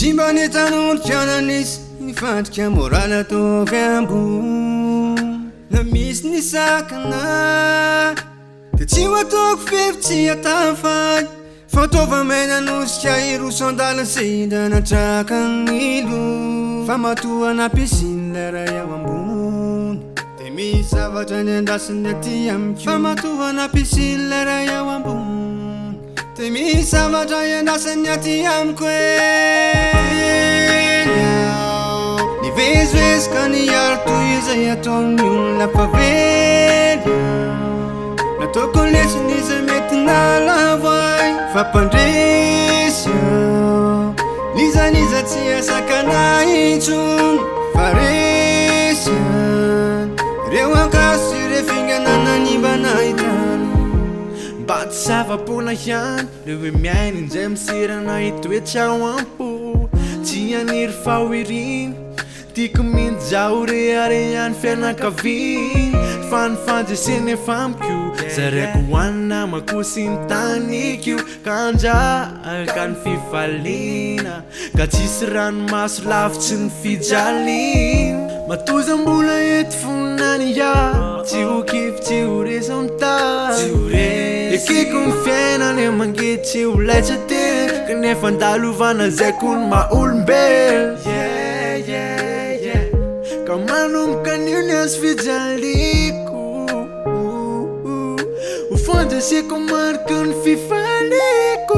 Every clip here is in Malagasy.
Simba ny tanondrikana nisy mifandrika morala tovy ambony na misy ny sakana de tsy ho ataoko fefy tsy atafany fataova maina nosika iroso andala sendra natraka ny lo fa matoana pisina ray ao ambony de misy zavatra ny andasiny aty amiko fa matoana pisina ray ao ambony de misy zavatra ny andasiny aty amiko nivezivezy ka nihary toy izay ataon'ny olona pavely nataoko lesona izay mety nahalavo ay MPANDRESY nizaniza tsy hahasakana intsony fa resy Ireo ankaso ireo fingana mpanimba nahitana mba tsy zava-pona ihany le hoe miaina inzay misirana hitoetra ao ampo tsy haniry fahoriana tiako minjaho rehare ihany fianakaviana fa ny fanjeseny efa amiko zaraiko hoanina makosy ny tanikio ka anjaka ny fifaliana ka tsisy ranomaso lavitsy ny fijaliana matozam-bola eto fonany ia tsy ho kify tsy ho resa amtany ekeko ny fiainany mangety tsy ho laitsa tena kanefa andalovana zaiko ny maha-olombelo ka manomboka an'io ny azo fijaliko ho fandraseko mariky ny fifaliko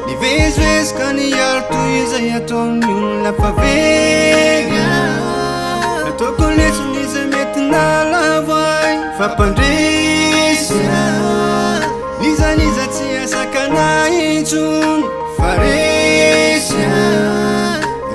nivezivezy ka nihary toy izay ataon'ny olona pavely nataoko lesona izay mety nahalavo ay MPANDRESY nizaniza tsy hahasakana intsony fa resy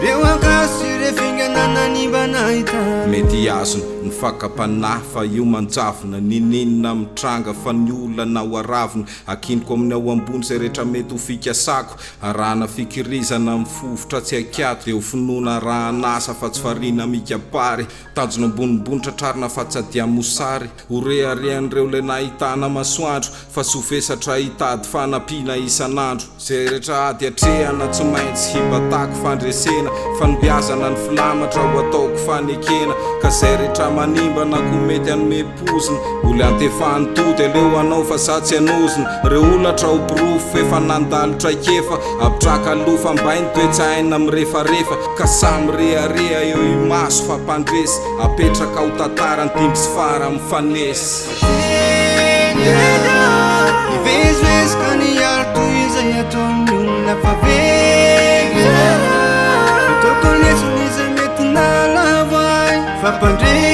Ireo ankaso ireo fingana mpanimba nahitana mety azony ny fakapanahy fa io manjavona nininina mitranga fa ny olana ho aravina akiniko amin'ny ao ambony zay rehetra mety ho fikasako arahana fikirizana mifofotra tsy akiato de ho finoana raha anasa fa tsy farina mikapary tanjona ambonimbonitra trarina fa tsy adia mosary ho reharehan'ireo le nahitana masoandro fa sy ho vesatra hitady fanampiana isan'andro zay rehetra ady atrehana tsy maintsy hibatako fandresena fa nibiazana ny filamatra ho ataoko fanekena ka zay rehetra manimba na ko mety anomepozina oly antefany tody aleo anao fa satsy anozina reo olatra ho borofo efa nandalotra kefa apitraka alofa ambainy toetsaina mirefarefa ka samy rehareha eo imaso fa MPANDRESY apetraka ho tantara ny dimby sy fara mifanesy nivezivezy ka nihary toy izay ataon'ny olona pavely nataoko lesona izay mety nahalavo ay MPANDRESY